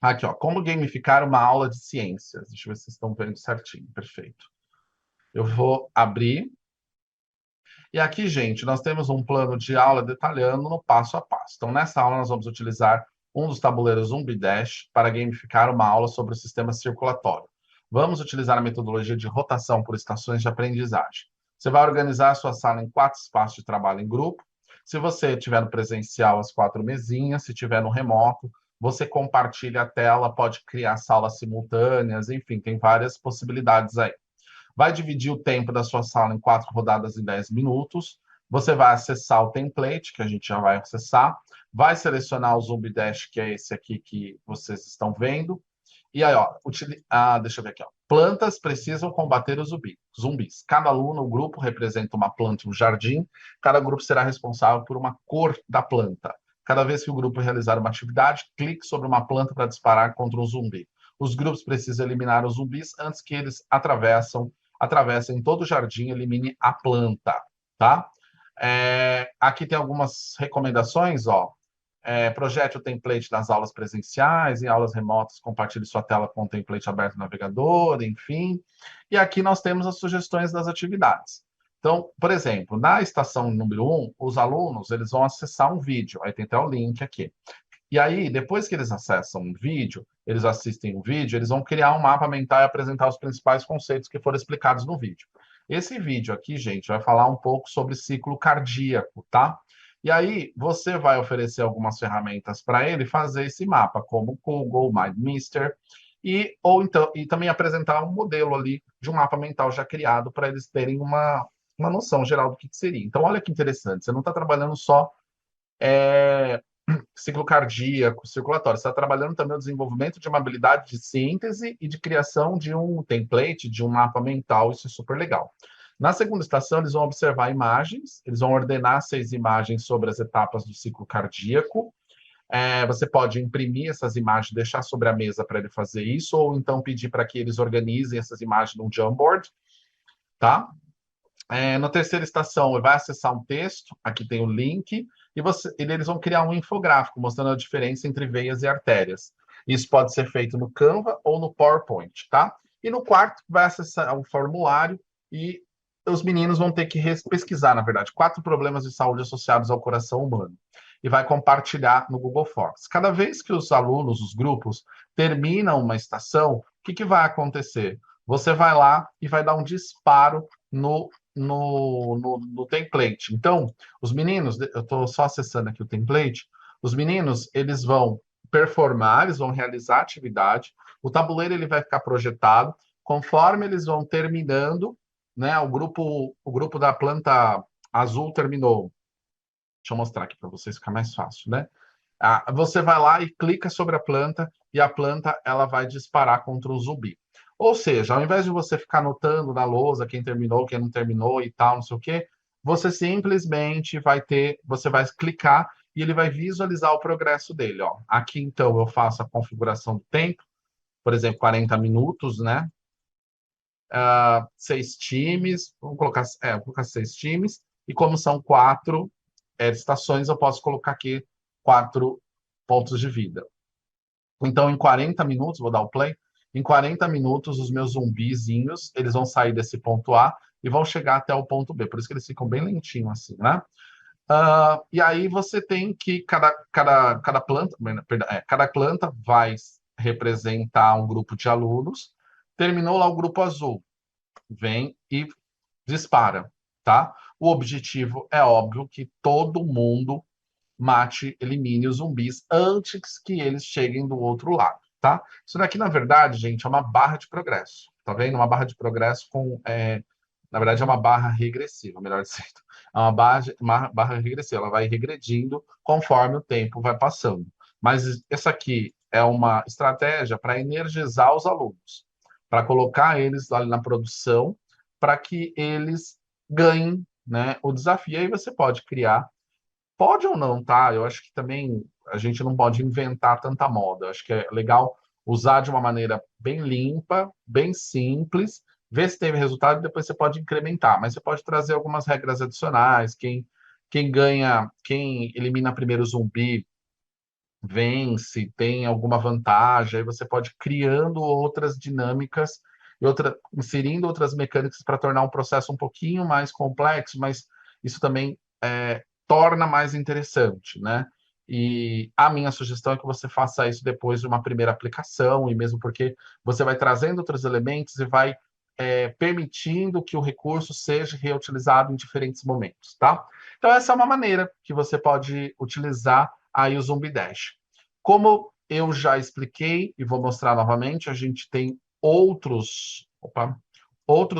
Aqui, ó, como gamificar uma aula de ciências. Deixa eu ver se vocês estão vendo certinho. Perfeito. Eu vou abrir. E aqui, gente, nós temos um plano de aula detalhando no passo a passo. Então, nessa aula, nós vamos utilizar um dos tabuleiros Zumbidash para gamificar uma aula sobre o sistema circulatório. Vamos utilizar a metodologia de rotação por estações de aprendizagem. Você vai organizar a sua sala em 4 espaços de trabalho em grupo. Se você tiver no presencial, as 4 mesinhas. Se tiver no remoto, você compartilha a tela, pode criar salas simultâneas, enfim, tem várias possibilidades aí. Vai dividir o tempo da sua sala em 4 rodadas em 10 minutos. Você vai acessar o template, que a gente já vai acessar. Vai selecionar o Zumbidash, que é esse aqui que vocês estão vendo. E aí, ó, deixa eu ver aqui, ó. Plantas precisam combater os zumbis. Cada aluno, o grupo, representa uma planta e um jardim. Cada grupo será responsável por uma cor da planta. Cada vez que o grupo realizar uma atividade, clique sobre uma planta para disparar contra um zumbi. Os grupos precisam eliminar os zumbis antes que eles atravessem todo o jardim e elimine a planta, tá? Aqui tem algumas recomendações, ó. Projete o template das aulas presenciais, em aulas remotas, compartilhe sua tela com o template aberto no navegador, enfim. E aqui nós temos as sugestões das atividades. Então, por exemplo, na estação número 1, os alunos eles vão acessar um vídeo. Aí tem até o link aqui. E aí, depois que eles acessam um vídeo, eles assistem um vídeo, eles vão criar um mapa mental e apresentar os principais conceitos que foram explicados no vídeo. Esse vídeo aqui, gente, vai falar um pouco sobre ciclo cardíaco, tá? E aí, você vai oferecer algumas ferramentas para ele fazer esse mapa, como o Google, MindMeister, e também apresentar um modelo ali de um mapa mental já criado para eles terem uma noção geral do que seria. Então, olha que interessante, você não está trabalhando só ciclo cardíaco, circulatório, você está trabalhando também o desenvolvimento de uma habilidade de síntese e de criação de um template, de um mapa mental, isso é super legal. Na segunda estação, eles vão observar imagens, eles vão ordenar 6 imagens sobre as etapas do ciclo cardíaco. Você pode imprimir essas imagens, deixar sobre a mesa para ele fazer isso, ou então pedir para que eles organizem essas imagens num Jamboard, tá? Na terceira estação, ele vai acessar um texto, aqui tem o link, e eles vão criar um infográfico mostrando a diferença entre veias e artérias. Isso pode ser feito no Canva ou no PowerPoint, tá? E no quarto, vai acessar um formulário e os meninos vão ter que pesquisar, na verdade, 4 problemas de saúde associados ao coração humano. E vai compartilhar no Google Forms. Cada vez que os alunos, os grupos, terminam uma estação, o que vai acontecer? Você vai lá e vai dar um disparo no template. Então, os meninos, eu estou só acessando aqui o template, os meninos, eles vão performar, eles vão realizar a atividade, o tabuleiro ele vai ficar projetado, conforme eles vão terminando, né, o grupo da planta azul terminou. Deixa eu mostrar aqui para vocês ficar mais fácil, né? Você vai lá e clica sobre a planta, e a planta ela vai disparar contra o zumbi. Ou seja, ao invés de você ficar anotando na lousa quem terminou, quem não terminou e tal, não sei o quê, você simplesmente você vai clicar e ele vai visualizar o progresso dele, ó. Aqui, então, eu faço a configuração do tempo, por exemplo, 40 minutos, né? 6 times, vou colocar 6 times, e como são 4 estações, eu posso colocar aqui 4 pontos de vida. Então, em 40 minutos, vou dar o play, em 40 minutos, os meus zumbizinhos, eles vão sair desse ponto A e vão chegar até o ponto B, por isso que eles ficam bem lentinhos assim, né? E aí você tem que, cada planta, perdão, cada planta vai representar um grupo de alunos, terminou lá o grupo azul, vem e dispara, tá? O objetivo é óbvio que todo mundo mate, elimine os zumbis antes que eles cheguem do outro lado, tá? Isso daqui, na verdade, gente, é uma barra de progresso, tá vendo? Uma barra de progresso na verdade, é uma barra regressiva, melhor dizendo. É uma barra regressiva, ela vai regredindo conforme o tempo vai passando. Mas essa aqui é uma estratégia para energizar os alunos, para colocar eles lá na produção, para que eles ganhem, né, o desafio. Aí você pode criar, pode ou não, tá? Eu acho que também a gente não pode inventar tanta moda. Eu acho que é legal usar de uma maneira bem limpa, bem simples, ver se teve resultado e depois você pode incrementar. Mas você pode trazer algumas regras adicionais. Quem ganha, quem elimina primeiro o zumbi vence, tem alguma vantagem. Aí você pode ir criando outras dinâmicas e inserindo outras mecânicas para tornar um processo um pouquinho mais complexo, mas isso também torna mais interessante, né? E a minha sugestão é que você faça isso depois de uma primeira aplicação, e mesmo porque você vai trazendo outros elementos e vai permitindo que o recurso seja reutilizado em diferentes momentos, tá? Então, essa é uma maneira que você pode utilizar aí o Zumbi Dash. Como eu já expliquei e vou mostrar novamente, a gente tem outros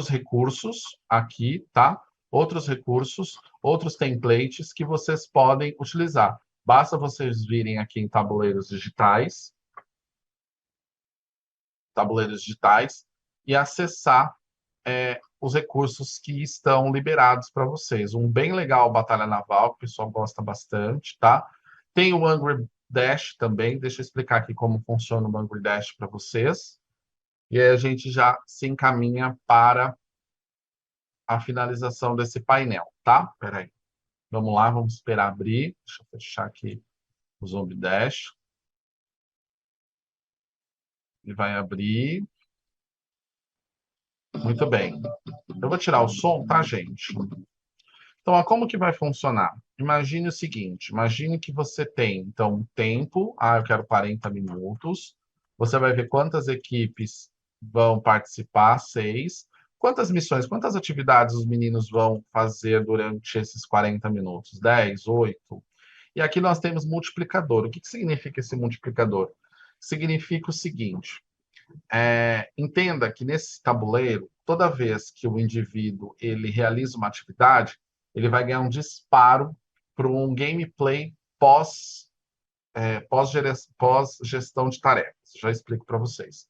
recursos aqui, tá? Outros recursos, outros templates que vocês podem utilizar. Basta vocês virem aqui em tabuleiros digitais, e acessar os recursos que estão liberados para vocês. Um bem legal, Batalha Naval, que o pessoal gosta bastante, tá? Tem o Angry Dash também, deixa eu explicar aqui como funciona o Angry Dash para vocês. E aí a gente já se encaminha para a finalização desse painel, tá? Peraí. Vamos lá, vamos esperar abrir. Deixa eu fechar aqui o Zombie Dash. Ele vai abrir. Muito bem. Eu vou tirar o som, tá, gente? Então, como que vai funcionar? Imagine o seguinte, imagine que você tem, então, um tempo, eu quero 40 minutos. Você vai ver quantas equipes vão participar, 6. Quantas missões, quantas atividades os meninos vão fazer durante esses 40 minutos? 10, 8? E aqui nós temos multiplicador. O que significa esse multiplicador? Significa o seguinte, entenda que nesse tabuleiro, toda vez que o indivíduo ele realiza uma atividade, ele vai ganhar um disparo para um gameplay pós-gestão de tarefas. Já explico para vocês.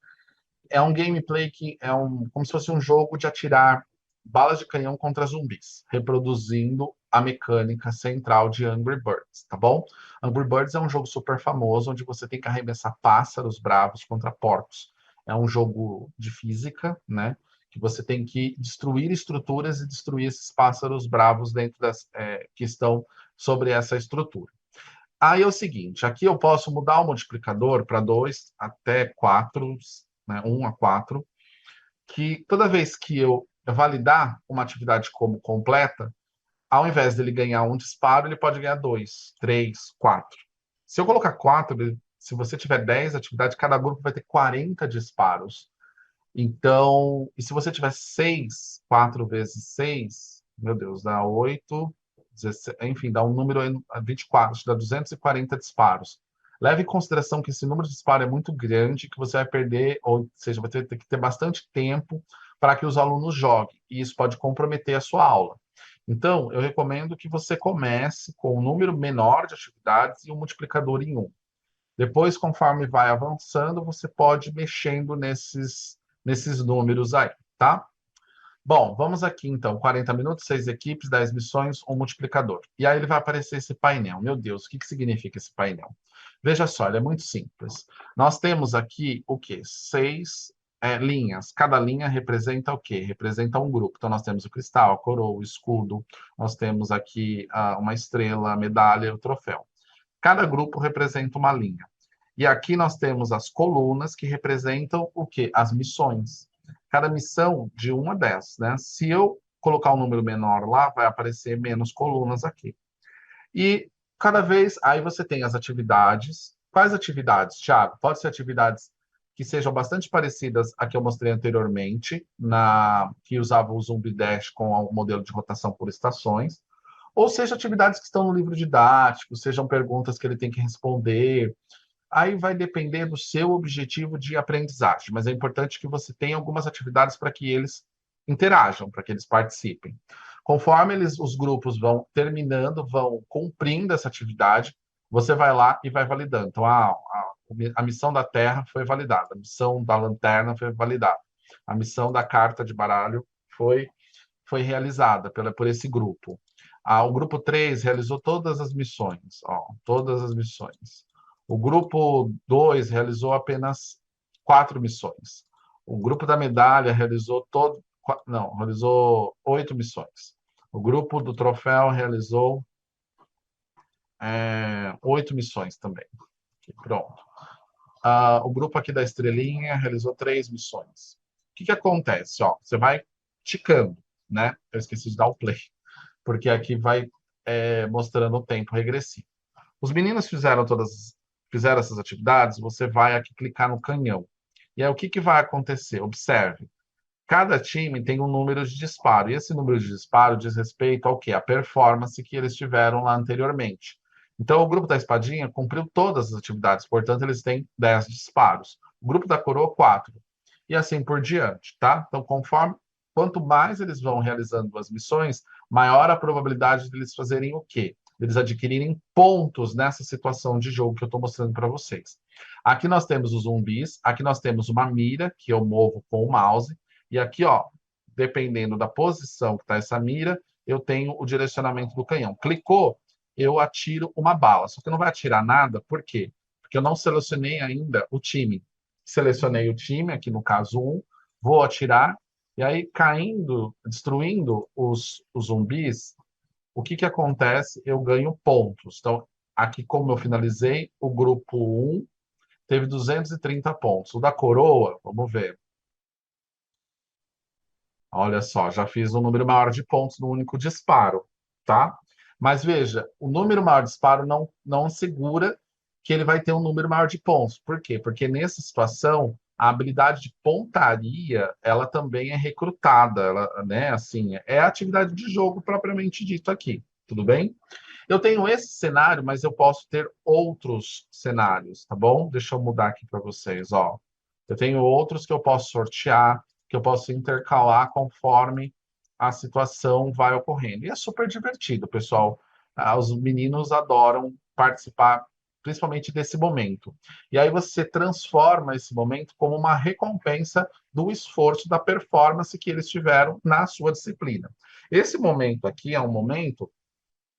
É um gameplay que é como se fosse um jogo de atirar balas de canhão contra zumbis, reproduzindo a mecânica central de Angry Birds, tá bom? Angry Birds é um jogo super famoso, onde você tem que arremessar pássaros bravos contra porcos. É um jogo de física, né? Que você tem que destruir estruturas e destruir esses pássaros bravos dentro que estão sobre essa estrutura. Aí é o seguinte, aqui eu posso mudar o multiplicador para 2 até 4, né, 1 a 4, que toda vez que eu validar uma atividade como completa, ao invés dele ganhar um disparo, ele pode ganhar 2, 3, 4. Se eu colocar 4, se você tiver 10 atividades, cada grupo vai ter 40 disparos. Então, e se você tiver 6, 4 vezes 6, meu Deus, dá 8, 16, enfim, dá um número 24, dá 240 disparos. Leve em consideração que esse número de disparo é muito grande, que você vai perder, ou seja, vai ter que ter bastante tempo para que os alunos joguem, e isso pode comprometer a sua aula. Então, eu recomendo que você comece com um número menor de atividades e um multiplicador em 1. Depois, conforme vai avançando, você pode ir mexendo nesses nesses números aí, tá? Bom, vamos aqui então, 40 minutos, 6 equipes, 10 missões, um multiplicador. E aí ele vai aparecer esse painel. Meu Deus, o que significa esse painel? Veja só, ele é muito simples. Nós temos aqui o quê? 6 linhas. Cada linha representa o quê? Representa um grupo. Então nós temos o cristal, a coroa, o escudo, nós temos aqui uma estrela, a medalha e o troféu. Cada grupo representa uma linha. E aqui nós temos as colunas que representam o quê? As missões. Cada missão de 1 a 10, né? Se eu colocar um número menor lá, vai aparecer menos colunas aqui. E cada vez, aí você tem as atividades. Quais atividades, Thiago? Pode ser atividades que sejam bastante parecidas a que eu mostrei anteriormente, que usava o Zumbi Dash com o modelo de rotação por estações, ou seja, atividades que estão no livro didático, sejam perguntas que ele tem que responder. Aí vai depender do seu objetivo de aprendizagem, mas é importante que você tenha algumas atividades para que eles interajam, para que eles participem. Conforme os grupos vão terminando, vão cumprindo essa atividade, você vai lá e vai validando. Então, a missão da Terra foi validada, a missão da lanterna foi validada, a missão da carta de baralho foi realizada por esse grupo. O grupo 3 realizou todas as missões, todas as missões. O grupo 2 realizou apenas 4 missões. O grupo da medalha realizou 8 missões. O grupo do troféu realizou 8 missões também. Pronto. O grupo aqui da estrelinha realizou 3 missões. O que acontece? Você vai ticando, né? Eu esqueci de dar o play, porque aqui vai mostrando o tempo regressivo. Os meninos fizeram essas atividades, você vai aqui clicar no canhão. E aí o que vai acontecer? Observe. Cada time tem um número de disparo. E esse número de disparo diz respeito ao quê? A performance que eles tiveram lá anteriormente. Então, o grupo da espadinha cumpriu todas as atividades, portanto, eles têm 10 disparos. O grupo da coroa, 4. E assim por diante, tá? Então, quanto mais eles vão realizando as missões, maior a probabilidade de eles fazerem o quê? Eles adquirirem pontos nessa situação de jogo que eu estou mostrando para vocês. Aqui nós temos os zumbis, aqui nós temos uma mira, que eu movo com o mouse, e aqui, dependendo da posição que está essa mira, eu tenho o direcionamento do canhão. Clicou, eu atiro uma bala, só que eu não vai atirar nada, por quê? Porque eu não selecionei ainda o time. Selecionei o time, aqui no caso 1, vou atirar, e aí destruindo os zumbis, o que acontece? Eu ganho pontos. Então, aqui como eu finalizei, o grupo 1 teve 230 pontos. O da coroa, vamos ver. Olha só, já fiz um número maior de pontos no único disparo, tá? Mas veja, o número maior de disparo não assegura que ele vai ter um número maior de pontos. Por quê? Porque nessa situação, a habilidade de pontaria, ela também é recrutada, né? Assim, é a atividade de jogo propriamente dito aqui, tudo bem? Eu tenho esse cenário, mas eu posso ter outros cenários, tá bom? Deixa eu mudar aqui para vocês, Eu tenho outros que eu posso sortear, que eu posso intercalar conforme a situação vai ocorrendo. E é super divertido, pessoal. Os meninos adoram participar principalmente desse momento. E aí você transforma esse momento como uma recompensa do esforço, da performance que eles tiveram na sua disciplina. Esse momento aqui é um momento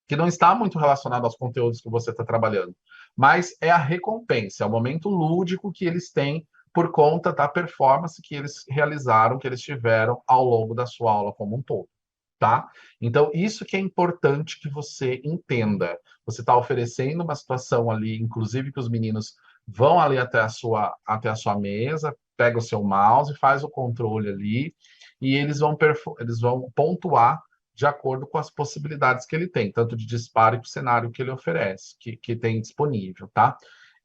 que não está muito relacionado aos conteúdos que você está trabalhando, mas é a recompensa, é o momento lúdico que eles têm por conta da performance que eles realizaram, que eles tiveram ao longo da sua aula como um todo. Tá? Então, isso que é importante que você entenda. Você está oferecendo uma situação ali, inclusive que os meninos vão ali até a sua mesa, pega o seu mouse, faz o controle ali, e eles vão pontuar de acordo com as possibilidades que ele tem, tanto de disparo e o cenário que ele oferece, que tem disponível, tá?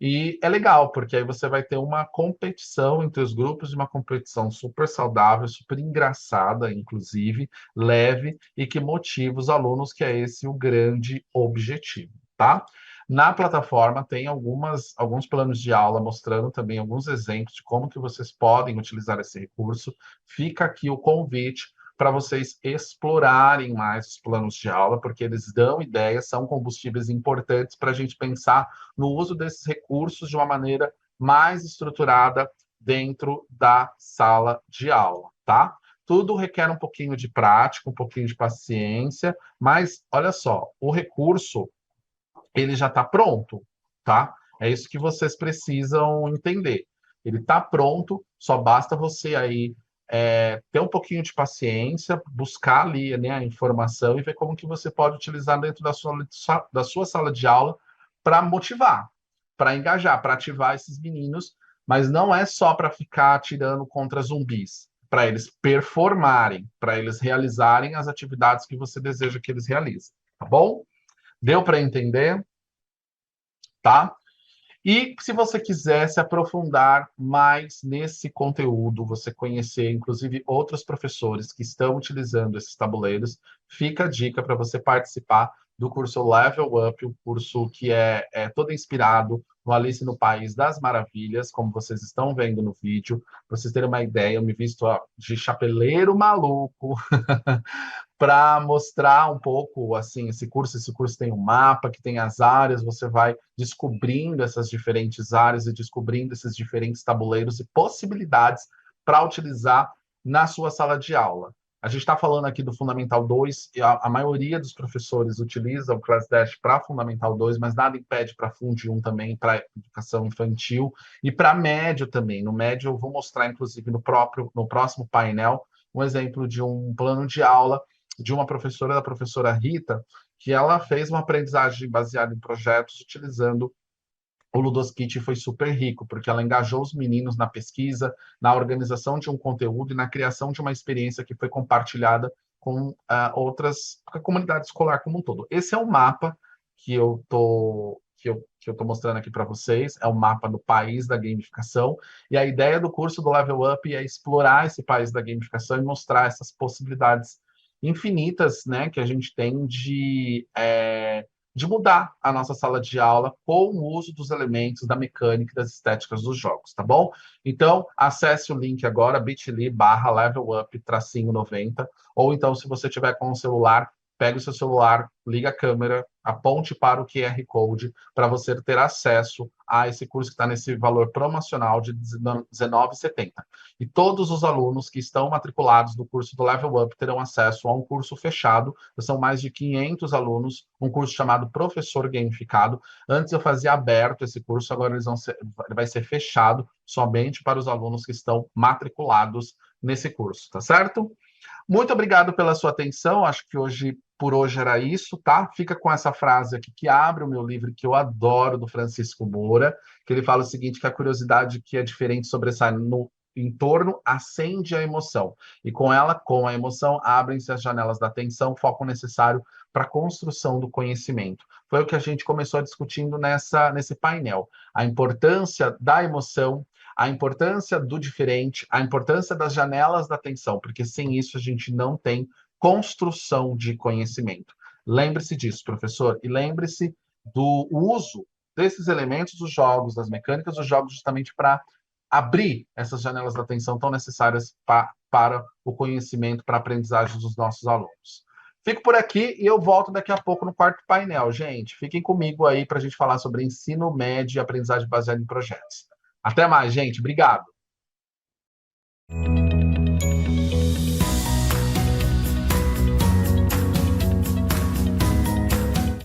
E é legal, porque aí você vai ter uma competição entre os grupos, uma competição super saudável, super engraçada, inclusive, leve, e que motiva os alunos, que é esse o grande objetivo, tá? Na plataforma tem alguns planos de aula mostrando também alguns exemplos de como que vocês podem utilizar esse recurso. Fica aqui o convite para vocês explorarem mais os planos de aula, porque eles dão ideias, são combustíveis importantes para a gente pensar no uso desses recursos de uma maneira mais estruturada dentro da sala de aula, tá? Tudo requer um pouquinho de prática, um pouquinho de paciência, mas olha só, o recurso ele já está pronto, tá? É isso que vocês precisam entender. Ele está pronto, só basta você aí ter um pouquinho de paciência, buscar ali, né, a informação e ver como que você pode utilizar dentro da sua sala de aula para motivar, para engajar, para ativar esses meninos, mas não é só para ficar atirando contra zumbis, para eles performarem, para eles realizarem as atividades que você deseja que eles realizem, tá bom? Deu para entender? Tá? E se você quiser se aprofundar mais nesse conteúdo, você conhecer, inclusive, outros professores que estão utilizando esses tabuleiros, fica a dica para você participar do curso Level Up, o curso que é todo inspirado no Alice no País das Maravilhas, como vocês estão vendo no vídeo. Para vocês terem uma ideia, eu me visto de chapeleiro maluco para mostrar um pouco assim esse curso. Esse curso tem um mapa que tem as áreas, você vai descobrindo essas diferentes áreas e descobrindo esses diferentes tabuleiros e possibilidades para utilizar na sua sala de aula. A gente está falando aqui do Fundamental 2, e a maioria dos professores utiliza o ClassDash para Fundamental 2, mas nada impede para Fund 1 também, para educação infantil e para médio também. No médio eu vou mostrar, inclusive, no próximo painel, um exemplo de um plano de aula de uma professora, da professora Rita, que ela fez uma aprendizagem baseada em projetos utilizando o Ludoskit, e foi super rico, porque ela engajou os meninos na pesquisa, na organização de um conteúdo e na criação de uma experiência que foi compartilhada com com a comunidade escolar como um todo. Esse é o mapa que eu tô mostrando aqui para vocês, é o mapa do país da gamificação, e a ideia do curso do Level Up é explorar esse país da gamificação e mostrar essas possibilidades infinitas, né, que a gente tem de mudar a nossa sala de aula com o uso dos elementos da mecânica e das estéticas dos jogos, tá bom? Então, acesse o link agora, bit.ly/levelup-90, ou então, se você tiver com o celular, pegue o seu celular, liga a câmera, aponte para o QR Code para você ter acesso a esse curso que está nesse valor promocional de R$19,70. E todos os alunos que estão matriculados no curso do Level Up terão acesso a um curso fechado. São mais de 500 alunos, um curso chamado Professor Gamificado. Antes eu fazia aberto esse curso, agora ele vai ser fechado somente para os alunos que estão matriculados nesse curso, tá certo? Muito obrigado pela sua atenção, acho que por hoje era isso, tá? Fica com essa frase aqui que abre o meu livro, que eu adoro, do Francisco Moura, que ele fala o seguinte, que a curiosidade que é diferente sobressai no entorno acende a emoção, e com ela, com a emoção, abrem-se as janelas da atenção, foco necessário para a construção do conhecimento. Foi o que a gente começou discutindo nesse painel, a importância da emoção, a importância do diferente, a importância das janelas da atenção, porque sem isso a gente não tem construção de conhecimento. Lembre-se disso, professor, e lembre-se do uso desses elementos dos jogos, das mecânicas dos jogos, justamente para abrir essas janelas da atenção tão necessárias para o conhecimento, para a aprendizagem dos nossos alunos. Fico por aqui e eu volto daqui a pouco no quarto painel, gente. Fiquem comigo aí para a gente falar sobre ensino médio e aprendizagem baseada em projetos. Até mais, gente. Obrigado.